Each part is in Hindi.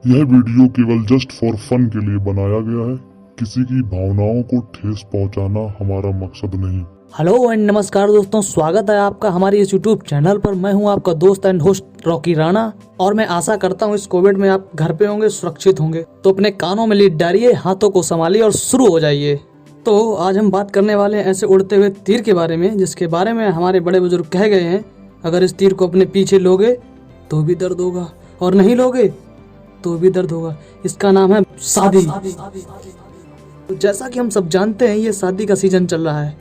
यह वीडियो केवल जस्ट फॉर फन के लिए बनाया गया है। किसी की भावनाओं को ठेस पहुंचाना हमारा मकसद नहीं। हेलो एंड नमस्कार दोस्तों, स्वागत है आपका हमारे इस यूट्यूब चैनल पर। मैं हूं आपका दोस्त एंड होस्ट रॉकी राणा और मैं आशा करता हूं इस कोविड में आप घर पे होंगे, सुरक्षित होंगे। तो अपने कानों में लीड डालिए, हाथों को संभालिए और शुरू हो जाइए। तो आज हम बात करने वाले हैं ऐसे उड़ते हुए तीर के बारे में, जिसके बारे में हमारे बड़े बुजुर्ग कह गए हैं, अगर इस तीर को अपने पीछे लोगे तो भी दर्द होगा और नहीं लोगे तो भी दर्द होगा। इसका नाम है शादी। तो जैसा कि हम सब जानते हैं, ये शादी का सीजन चल रहा है।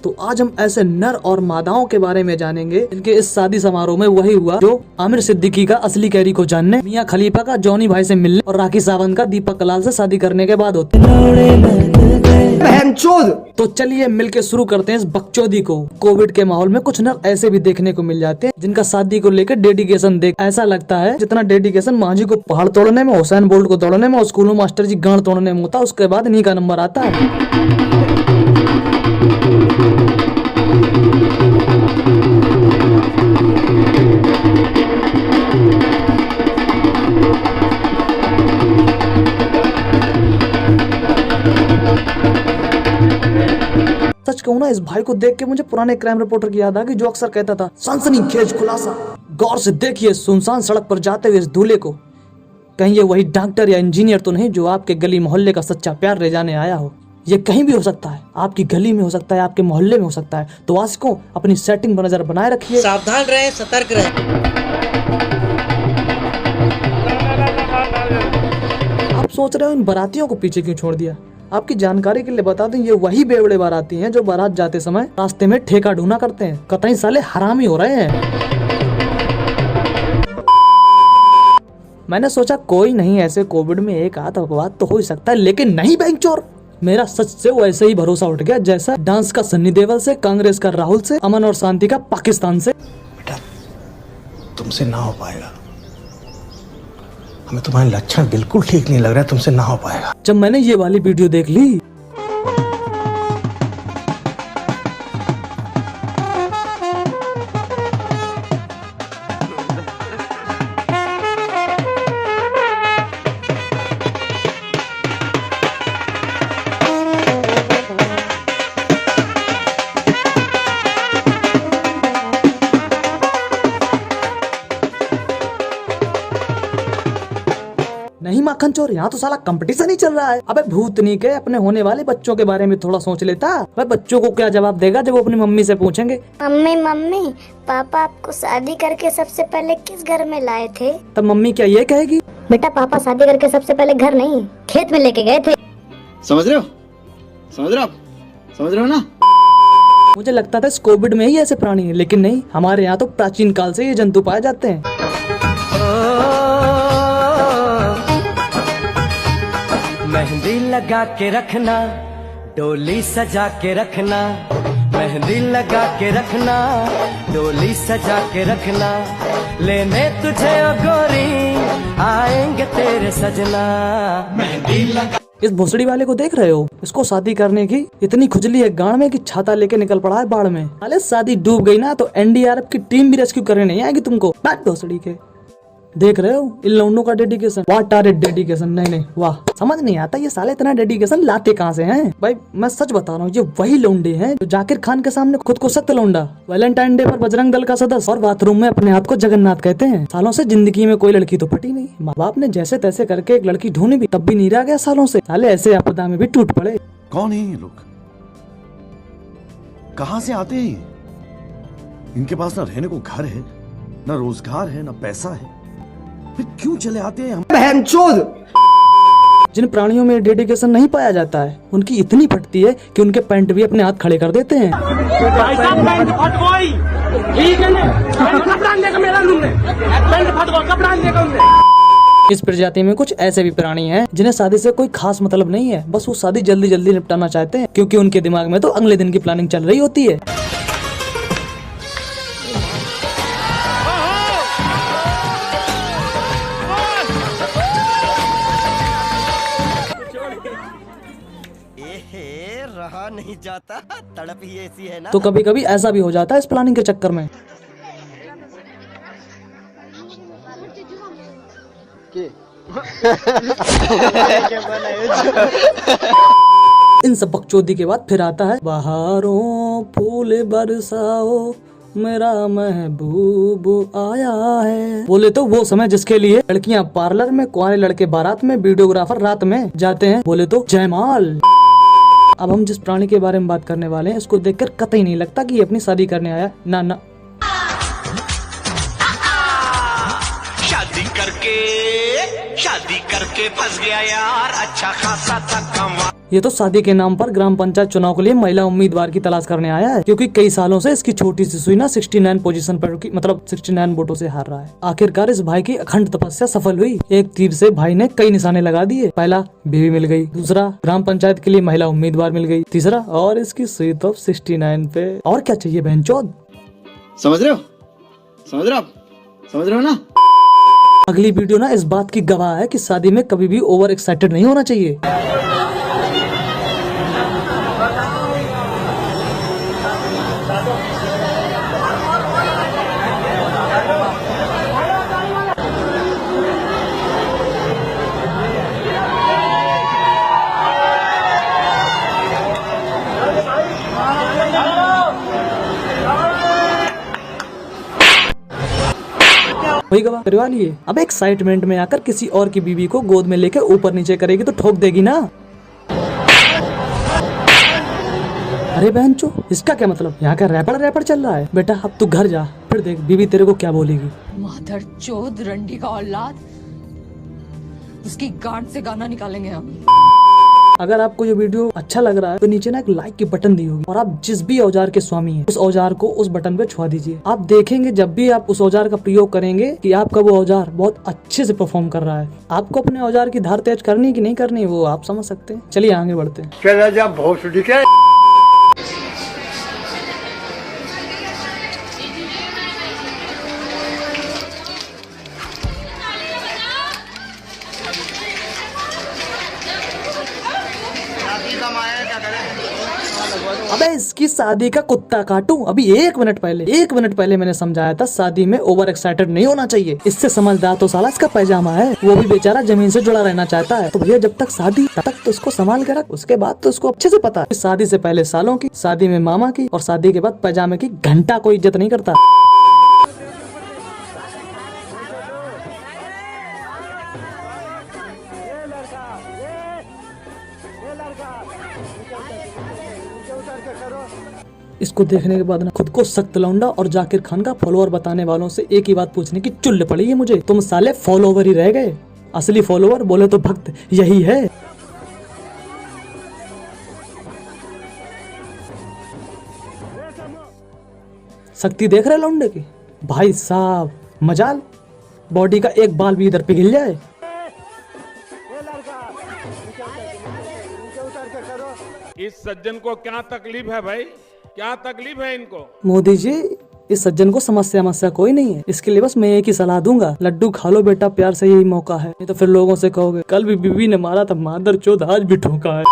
तो आज हम ऐसे नर और मादाओं के बारे में जानेंगे जिनके इस शादी समारोह में वही हुआ जो आमिर सिद्दीकी का असली कैरी को जानने, मियां खलीफा का जॉनी भाई से मिलने और राखी सावंत का दीपक कलाल से शादी करने के बाद होते हैं। तो चलिए मिलके शुरू करते हैं इस बकचोदी को। कोविड के माहौल में कुछ नर ऐसे भी देखने को मिल जाते हैं जिनका शादी को लेकर डेडिकेशन देख ऐसा लगता है जितना डेडिकेशन मांझी को पहाड़ तोड़ने में, हुसैन बोल्ट को तोड़ने में और स्कूलों मास्टर जी गांड तोड़ने में होता, उसके बाद इन्हीं का नंबर आता है। सच कहूं ना, इस भाई को देख के मुझे पुराने क्राइम रिपोर्टर की याद आ गई, जो अक्सर कहता था सनसनीखेज खुलासा। गौर से देखिए सुनसान सड़क पर जाते हुए इस दूल्हे को, कहीं ये वही डॉक्टर या इंजीनियर तो नहीं जो आपके गली मोहल्ले का सच्चा प्यार ले जाने आया हो। ये कहीं भी हो सकता है, आपकी गली में हो सकता है, आपके मोहल्ले में हो सकता है। तो आशिकों, अपनी सेटिंग पर नजर बनाए रखिए, सावधान रहे, सतर्क रहे। आप सोच रहे हो इन बारातियों को पीछे क्यों छोड़ दिया? आपकी जानकारी के लिए बता दूं, ये वही बेवड़े बाराती हैं जो बारात जाते समय रास्ते में ठेका ढूंढा करते हैं। कतई साले हरामी हो रहे हैं। मैंने सोचा कोई नहीं, ऐसे कोविड में एक आध अपवाद तो हो ही सकता है, लेकिन नहीं बैंचोर। मेरा सच से वैसे ही भरोसा उठ गया जैसा डांस का सन्नी देओल से, कांग्रेस का राहुल से, अमन और शांति का पाकिस्तान से। बेटा, तुमसे ना हो पाएगा। हमें तुम्हारे लक्षण बिल्कुल ठीक नहीं लग रहा है, तुमसे ना हो पाएगा। जब मैंने ये वाली वीडियो देख ली, नहीं माखन चोर, यहाँ तो साला कंपटीशन ही चल रहा है। अबे भूतनी के, अपने होने वाले बच्चों के बारे में थोड़ा सोच लेता। अबे बच्चों को क्या जवाब देगा जब वो अपनी मम्मी से पूछेंगे, मम्मी पापा आपको शादी करके सबसे पहले किस घर में लाए थे? तब मम्मी क्या ये कहेगी, बेटा पापा शादी करके सबसे पहले घर नहीं खेत में लेके गए थे। समझ रहे हो? समझ रहे हो ना? मुझे लगता था इस कोविड में ही ऐसे प्राणी है, लेकिन नहीं, हमारे यहाँ तो प्राचीन काल से ये जंतु पाए जाते हैं। मेहंदी लगा के रखना, डोली सजा के रखना, मेहंदी लगा के रखना, डोली सजा के रखना, लेने तुझे ओ गोरी आएंगे तेरे सजना। मेहंदी लगा। इस भोसड़ी वाले को देख रहे हो? इसको शादी करने की इतनी खुजली है गांड में कि छाता लेके निकल पड़ा है बाढ़ में। अरे शादी डूब गई ना तो एनडीआरएफ की टीम भी रेस्क्यू करने नहीं आएगी तुमको। बैठ भोसड़ी के। देख रहे हो इन लौंडों का dedication? What are it dedication? नहीं वाह, समझ नहीं आता ये साले इतना डेडिकेशन लाते कहाँ से हैं? भाई मैं सच बता रहा हूँ, ये वही लौंडे हैं जो जाकिर खान के सामने खुद को सख्त लौंडा, वैलेंटाइन डे पर बजरंग दल का सदस्य और बाथरूम में अपने आप को जगन्नाथ कहते हैं। सालों से जिंदगी में कोई लड़की तो फटी नहीं, माँ बाप ने जैसे तैसे करके एक लड़की ढूंढी भी, तब भी नहीं रह गया सालों से। साले ऐसे आपदा में भी टूट पड़े। कौन है ये लोग? कहां से आते हैं ये? इनके पास ना रहने को घर है, ना रोजगार है, ना पैसा है, फिर क्यों चले आते हैं? जिन प्राणियों में डेडिकेशन नहीं पाया जाता है, उनकी इतनी फटती है कि उनके पैंट भी अपने हाथ खड़े कर देते हैं। इस प्रजाति में कुछ ऐसे भी प्राणी हैं जिन्हें शादी से कोई खास मतलब नहीं है, बस वो शादी जल्दी जल्दी निपटाना चाहते हैं, क्योंकि उनके दिमाग में तो अगले दिन की प्लानिंग चल रही होती है। रहा नहीं जाता, तड़प ही ऐसी है ना। तो कभी कभी ऐसा भी हो जाता है इस प्लानिंग के चक्कर में। इन सब बकचोदी के बाद फिर आता है बहारों फूल बरसाओ मेरा महबूब आया है। बोले तो वो समय जिसके लिए लड़कियां पार्लर में, कुंवारे लड़के बारात में, वीडियोग्राफर रात में जाते हैं। बोले तो जयमाल। अब हम जिस प्राणी के बारे में बात करने वाले हैं इसको देखकर कतई नहीं लगता कि ये अपनी शादी करने आया। ना ना, शादी करके फंस गया यार, अच्छा खासा था कमा। ये तो शादी के नाम पर ग्राम पंचायत चुनाव के लिए महिला उम्मीदवार की तलाश करने आया है, क्योंकि कई सालों से इसकी छोटी सी सुई ना 69 पोजीशन पर रुकी, मतलब 69 वोटों से हार रहा है। आखिरकार इस भाई की अखंड तपस्या सफल हुई। एक तीर से भाई ने कई निशाने लगा दिए। पहला, बीवी मिल गई। दूसरा, ग्राम पंचायत के लिए महिला उम्मीदवार मिल गई। तीसरा, और इसकी सुई तो 69 पे। और क्या चाहिए बहनचोद? समझ रहे हो? समझ रहे हो आप? समझ रहे हो ना? अगली वीडियो ना इस बात की गवाह है कि शादी में कभी भी ओवर एक्साइटेड नहीं होना चाहिए। वही गवाह करवा लिए। अब एक्साइटमेंट में आकर किसी और की बीवी को गोद में लेकर ऊपर नीचे करेगी तो ठोक देगी ना। अरे बहनचो, इसका क्या मतलब? यहाँ का रैपर चल रहा है। बेटा अब तू घर जा, फिर देख बीवी तेरे को क्या बोलेगी। मादर चोद रंडी का औलाद, उसकी गांड से गाना निकालेंगे हम। अगर आपको ये वीडियो अच्छा लग रहा है तो नीचे ना एक लाइक की बटन दी होगी, और आप जिस भी औजार के स्वामी हैं उस औजार को उस बटन पे छुआ दीजिए। आप देखेंगे जब भी आप उस औजार का प्रयोग करेंगे कि आपका वो औजार बहुत अच्छे से परफॉर्म कर रहा है। आपको अपने औजार की धार तेज करनी कि नहीं करनी वो आप समझ सकते हैं। चलिए आगे बढ़ते हैं। चला जा भोसड़ी के। अबे इसकी शादी का कुत्ता काटूं। अभी 1 मिनट पहले मैंने समझाया था शादी में ओवर एक्साइटेड नहीं होना चाहिए। इससे समझदार तो साला इसका पैजामा है। वो भी बेचारा जमीन से जुड़ा रहना चाहता है। तो भैया जब तक शादी तब तक तो इसको संभाल के रख। उसके बाद तो इसको अच्छे से पता है शादी से पहले सालों की, शादी में मामा की, और शादी के बाद पैजामे की घंटा कोई इज्जत नहीं करता। इसको देखने के बाद ना खुद को सख्त लौंडा और जाकिर खान का फॉलोअर बताने वालों से एक ही बात पूछने की चुल्ल पड़ी है मुझे। तुम साले फॉलोवर ही रह गए। असली फॉलोवर बोले तो भक्त यही है। शक्ति देख रहे लौंडे की? भाई साहब मजाल, बॉडी का एक बाल भी इधर पिघल जाए। इस सज्जन को क्या तकलीफ है भाई? क्या तकलीफ है इनको? मोदी जी, इस सज्जन को समस्या कोई नहीं है। इसके लिए बस मैं एक ही सलाह दूंगा, लड्डू खा लो बेटा, प्यार से यही मौका है। नहीं तो फिर लोगों से कहोगे कल भी बीवी ने मारा था मादर चोद, आज भी ठोका है।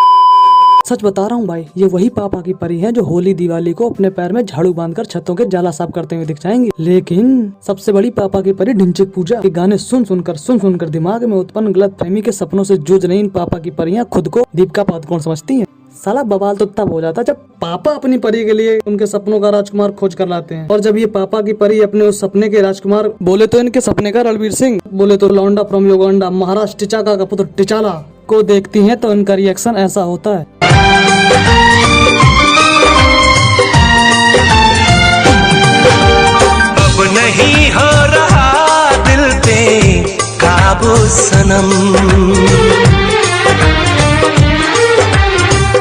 सच बता रहा हूँ भाई, ये वही पापा की परी है जो होली दिवाली को अपने पैर में झाड़ू बांधकर छतों के जाला साफ करते हुए दिख जाएंगी। लेकिन सबसे बड़ी पापा की परी ढिंचिक पूजा के गाने सुन सुनकर दिमाग में उत्पन्न गलत फहमी के सपनों से जूझ रही इन पापा की परियां खुद को दीपिका पादुकोण समझती हैं। साला बवाल तो तब हो जाता जब पापा अपनी परी के लिए उनके सपनों का राजकुमार खोज कर लाते हैं, और जब ये पापा की परी अपने उस सपने के राजकुमार, बोले तो इनके सपने का रणवीर सिंह, बोले तो लौंडा फ्रॉम युगांडा महाराष्ट्र टिचाका का पुत्र टिचाला को देखती हैं तो इनका रिएक्शन ऐसा होता है। अब नहीं हो रहा दिल पे काबू सनम,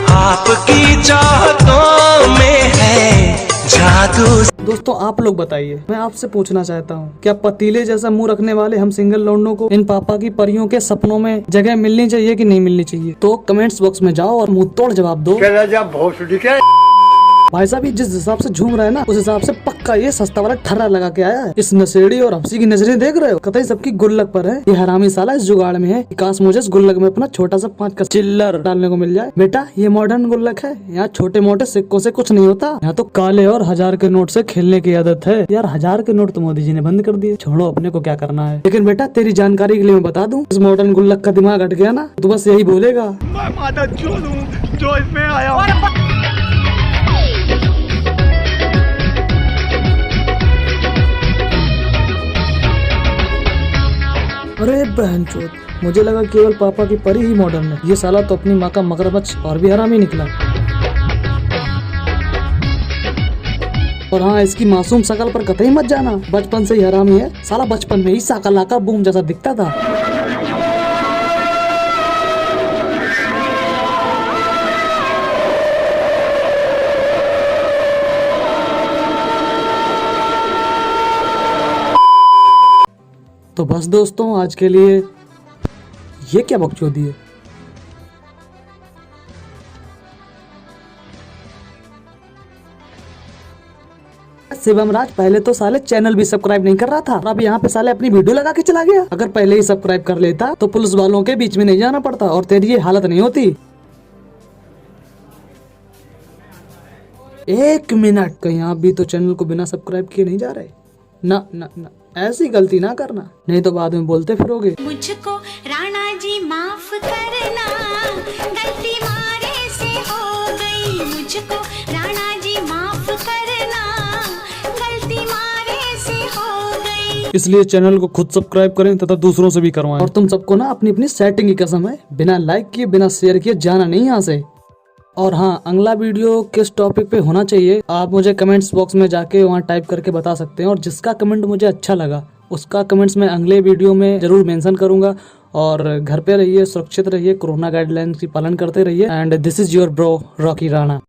आपकी चाहतों में है जादू। दोस्तों आप लोग बताइए, मैं आपसे पूछना चाहता हूँ, क्या पतीले जैसा मुंह रखने वाले हम सिंगल लौंडों को इन पापा की परियों के सपनों में जगह मिलनी चाहिए कि नहीं मिलनी चाहिए? तो कमेंट्स बॉक्स में जाओ और मुंह तोड़ जवाब दो। चला जा भोसड़ी के। भाई साहब ये जिस हिसाब से झूम रहा है ना, उस हिसाब से पक्का ये सस्ता वाला ठर्रा लगा के आया है। इस नशेड़ी और हफ्सी की नजरें देख रहे हो, कतई सबकी गुल्लक पर है। ये हरामी साला इस जुगाड़ में है, काश मुझे इस गुल्लक में अपना छोटा सा 5 का चिल्लर डालने को मिल जाए। बेटा ये मॉडर्न गुल्लक है, यहाँ छोटे मोटे सिक्कों से कुछ नहीं होता, यहाँ तो काले और 1000 के नोट से खेलने की आदत है। यार 1000 के नोट तो मोदी जी ने बंद कर दिए, छोड़ो अपने को क्या करना है। लेकिन बेटा तेरी जानकारी के लिए मैं बता दूं, इस मॉडर्न गुल्लक का दिमाग हट गया ना तो बस यही बोलेगा, मैं माता चोद हूं जो इसमें आया हूं। अरे बहनचोद, मुझे लगा केवल पापा की परी ही मॉडर्न है, ये साला तो अपनी माँ का मगरमच्छ और भी हरामी निकला। और हाँ, इसकी मासूम शकल पर कतई मत जाना, बचपन से ही हरामी है साला। बचपन में ही साका का बूम जैसा दिखता था। तो बस दोस्तों आज के लिए ये क्या बकचोदी है। शिवम राज पहले तो साले चैनल भी सब्सक्राइब नहीं कर रहा था, और अब यहाँ पे साले अपनी वीडियो लगा के चला गया। अगर पहले ही सब्सक्राइब कर लेता तो पुलिस वालों के बीच में नहीं जाना पड़ता और तेरी ये हालत नहीं होती। 1 मिनट, कहीं आप भी तो चैनल को बिना सब्सक्राइब किए नहीं जा रहे? ना ना ना, ऐसी गलती ना करना, नहीं तो बाद में बोलते फिरोगे। मुझको राणा जी माफ करना, गलती मारे से हो गई। मुझको राणा जी माफ करना, गलती मारे से हो गई। इसलिए चैनल को खुद सब्सक्राइब करें तथा दूसरों से भी करवाएं। और तुम सबको ना अपनी अपनी सेटिंग की कसम है, बिना लाइक किए बिना शेयर किए जाना नहीं यहाँ से। और हाँ, अगला वीडियो किस टॉपिक पे होना चाहिए आप मुझे कमेंट्स बॉक्स में जाके वहाँ टाइप करके बता सकते हैं, और जिसका कमेंट मुझे अच्छा लगा उसका कमेंट्स मैं अगले वीडियो में जरूर मेंशन करूंगा। और घर पे रहिए, सुरक्षित रहिए, कोरोना गाइडलाइंस की पालन करते रहिए। And this is your bro Rocky Rana.